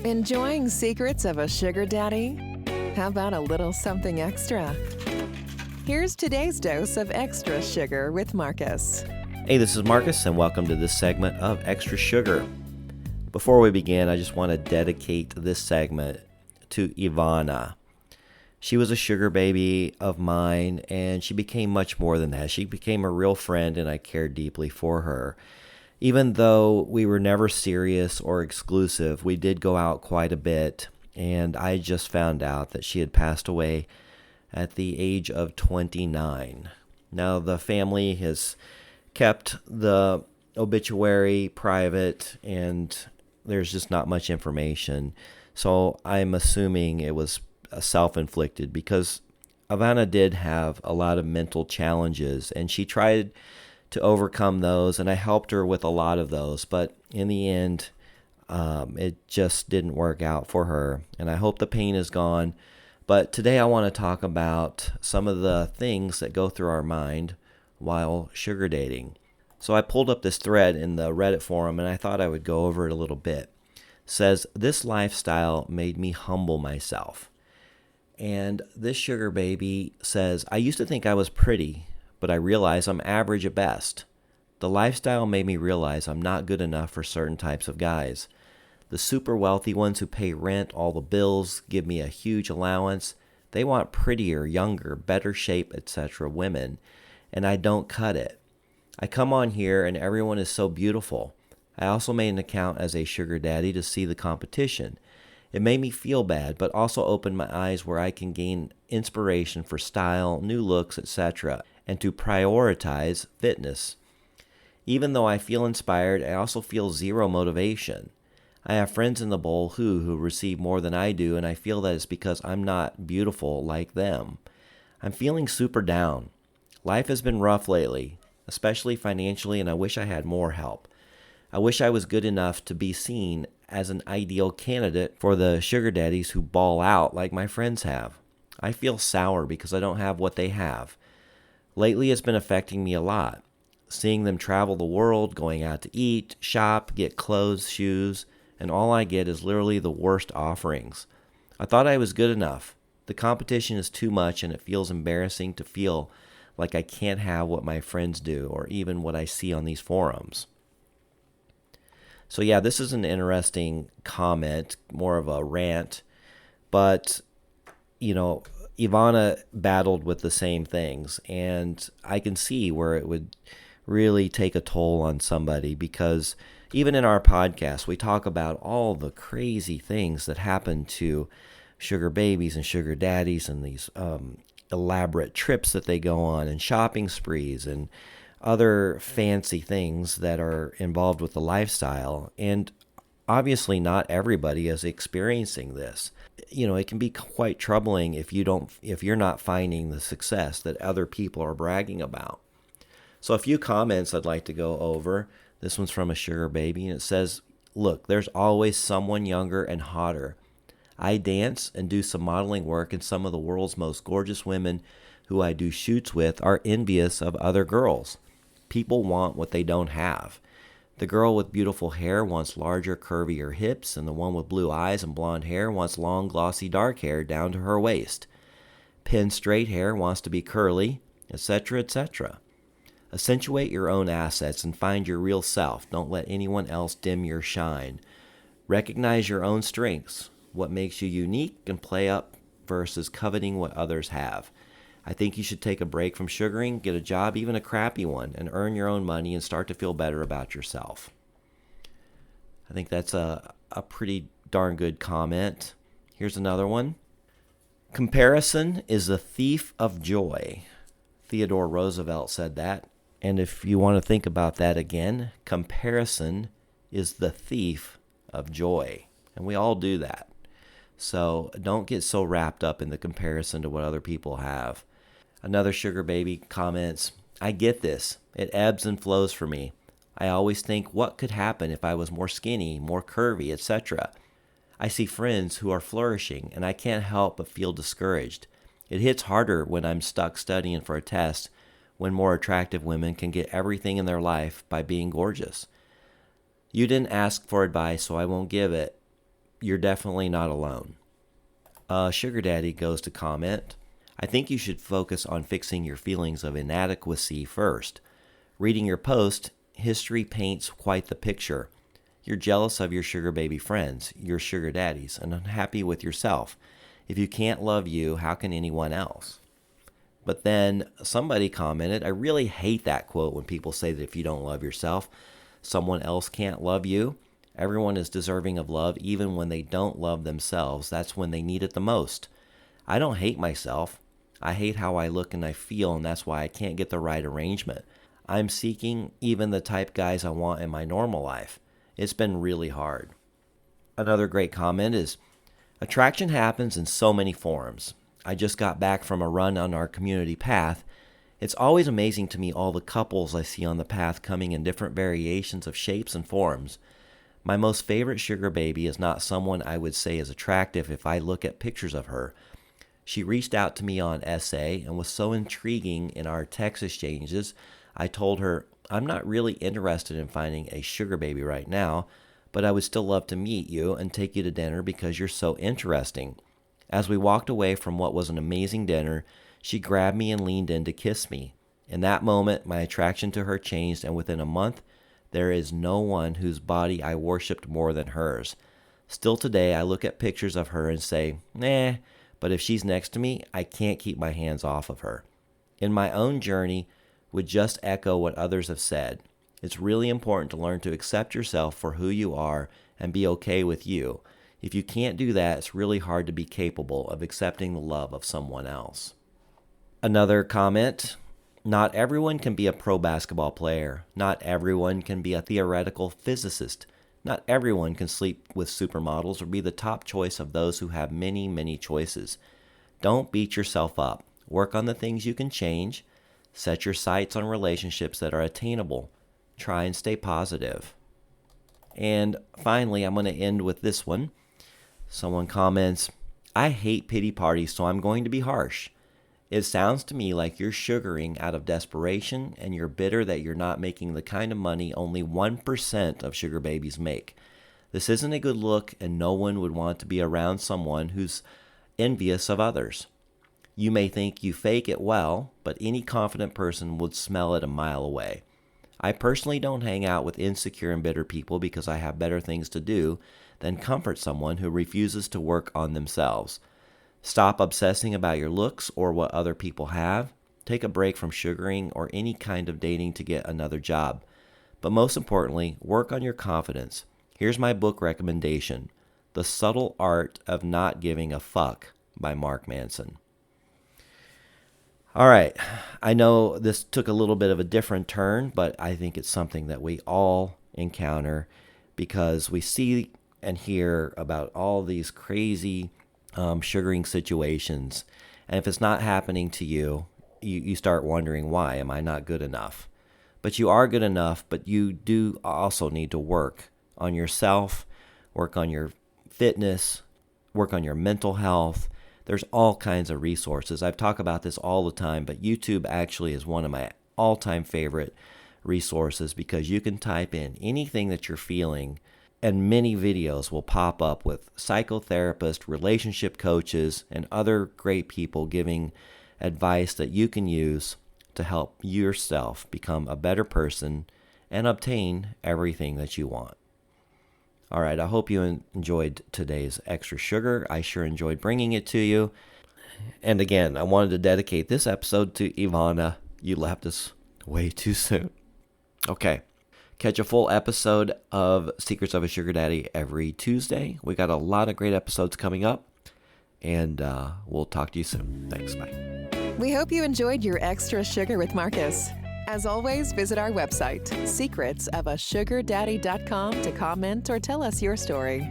Enjoying secrets of a sugar daddy? How about a little something extra? Here's today's dose of extra sugar with Marcus. Hey, this is Marcus, and welcome to this segment of Extra Sugar. Before we begin, I just want to dedicate this segment to Ivana. She was a sugar baby of mine, and she became much more than that. She became a real friend, and I cared deeply for her. Even though we were never serious or exclusive, we did go out quite a bit, and I just found out that she had passed away at the age of 29. Now, the family has kept the obituary private, and there's just not much information. So I'm assuming it was self-inflicted because Ivana did have a lot of mental challenges, and she tried to overcome those, and I helped her with a lot of those, but in the end, it just didn't work out for her, and I hope the pain is gone. But today I want to talk about some of the things that go through our mind while sugar dating. So I pulled up this thread in the Reddit forum, and I thought I would go over it a little bit. It says, "This lifestyle made me humble myself." And this sugar baby says, "I used to think I was pretty, but I realize I'm average at best. The lifestyle made me realize I'm not good enough for certain types of guys. The super wealthy ones who pay rent, all the bills, give me a huge allowance, they want prettier, younger, better shape, etc. women, and I don't cut it. I come on here and everyone is so beautiful. I also made an account as a sugar daddy to see the competition. It made me feel bad, but also opened my eyes where I can gain inspiration for style, new looks, etc., and to prioritize fitness. Even though I feel inspired, I also feel zero motivation. I have friends in the bowl who receive more than I do, and I feel that it's because I'm not beautiful like them. I'm feeling super down. Life has been rough lately, especially financially, and I wish I had more help. I wish I was good enough to be seen as an ideal candidate for the sugar daddies who ball out like my friends have. I feel sour because I don't have what they have. Lately, it's been affecting me a lot. Seeing them travel the world, going out to eat, shop, get clothes, shoes, and all I get is literally the worst offerings. I thought I was good enough. The competition is too much, and it feels embarrassing to feel like I can't have what my friends do or even what I see on these forums." So yeah, this is an interesting comment, more of a rant, but Ivana battled with the same things, and I can see where it would really take a toll on somebody, because even in our podcast, we talk about all the crazy things that happen to sugar babies and sugar daddies, and these elaborate trips that they go on, and shopping sprees, and other fancy things that are involved with the lifestyle. And obviously not everybody is experiencing this. It can be quite troubling if you're not finding the success that other people are bragging about. So a few comments I'd like to go over. This one's from a sugar baby, and it says, "Look, there's always someone younger and hotter. I dance and do some modeling work, and some of the world's most gorgeous women who I do shoots with are envious of other girls. People want what they don't have. The girl with beautiful hair wants larger, curvier hips, and the one with blue eyes and blonde hair wants long, glossy, dark hair down to her waist. Pin straight hair wants to be curly, etc., etc. Accentuate your own assets and find your real self. Don't let anyone else dim your shine. Recognize your own strengths, what makes you unique, and play up versus coveting what others have. I think you should take a break from sugaring, get a job, even a crappy one, and earn your own money and start to feel better about yourself." I think that's a pretty darn good comment. Here's another one. "Comparison is the thief of joy." Theodore Roosevelt said that. And if you want to think about that again, comparison is the thief of joy. And we all do that. So don't get so wrapped up in the comparison to what other people have. Another sugar baby comments, "I get this. It ebbs and flows for me. I always think, what could happen if I was more skinny, more curvy, etc. I see friends who are flourishing, and I can't help but feel discouraged. It hits harder when I'm stuck studying for a test, when more attractive women can get everything in their life by being gorgeous. You didn't ask for advice, so I won't give it. you're definitely not alone. Sugar Daddy goes to comment, I think you should focus on fixing your feelings of inadequacy first. Reading your post, history paints quite the picture. You're jealous of your sugar baby friends, your sugar daddies, and unhappy with yourself. If you can't love you, how can anyone else? But then somebody commented, I really hate that quote when people say that if you don't love yourself, someone else can't love you. Everyone is deserving of love even when they don't love themselves. That's when they need it the most. I don't hate myself. I hate how I look and I feel, and that's why I can't get the right arrangement. I'm seeking even the type guys I want in my normal life. It's been really hard. Another great comment is, attraction happens in so many forms. I just got back from a run on our community path. It's always amazing to me all the couples I see on the path coming in different variations of shapes and forms. My most favorite sugar baby is not someone I would say is attractive if I look at pictures of her. She reached out to me on SA and was so intriguing in our text exchanges, I told her, I'm not really interested in finding a sugar baby right now, but I would still love to meet you and take you to dinner because you're so interesting. As we walked away from what was an amazing dinner, she grabbed me and leaned in to kiss me. In that moment, my attraction to her changed, and within a month, there is no one whose body I worshipped more than hers. Still today, I look at pictures of her and say, nah, but if she's next to me, I can't keep my hands off of her. In my own journey, would just echo what others have said. It's really important to learn to accept yourself for who you are and be okay with you. If you can't do that, it's really hard to be capable of accepting the love of someone else. Another comment, not everyone can be a pro basketball player. Not everyone can be a theoretical physicist. Not everyone can sleep with supermodels or be the top choice of those who have many, many choices. Don't beat yourself up. Work on the things you can change. Set your sights on relationships that are attainable. Try and stay positive. And finally, I'm going to end with this one. Someone comments, I hate pity parties, so I'm going to be harsh. It sounds to me like you're sugaring out of desperation and you're bitter that you're not making the kind of money only 1% of sugar babies make. This isn't a good look, and no one would want to be around someone who's envious of others. You may think you fake it well, but any confident person would smell it a mile away. I personally don't hang out with insecure and bitter people because I have better things to do than comfort someone who refuses to work on themselves. Stop obsessing about your looks or what other people have. Take a break from sugaring or any kind of dating to get another job. But most importantly, work on your confidence. Here's my book recommendation, The Subtle Art of Not Giving a Fuck by Mark Manson. All right, I know this took a little bit of a different turn, but I think it's something that we all encounter because we see and hear about all these crazy sugaring situations. And if it's not happening to you, you start wondering, why am I not good enough? But you are good enough, but you do also need to work on yourself, work on your fitness, work on your mental health. There's all kinds of resources. I've talked about this all the time, but YouTube actually is one of my all-time favorite resources because you can type in anything that you're feeling and many videos will pop up with psychotherapists, relationship coaches, and other great people giving advice that you can use to help yourself become a better person and obtain everything that you want. All right, I hope you enjoyed today's Extra Sugar. I sure enjoyed bringing it to you. And again, I wanted to dedicate this episode to Ivana. You left us way too soon. Okay, catch a full episode of Secrets of a Sugar Daddy every Tuesday. We got a lot of great episodes coming up, and we'll talk to you soon. Thanks, bye. We hope you enjoyed your Extra Sugar with Marcus. As always, visit our website, secretsofasugardaddy.com, to comment or tell us your story.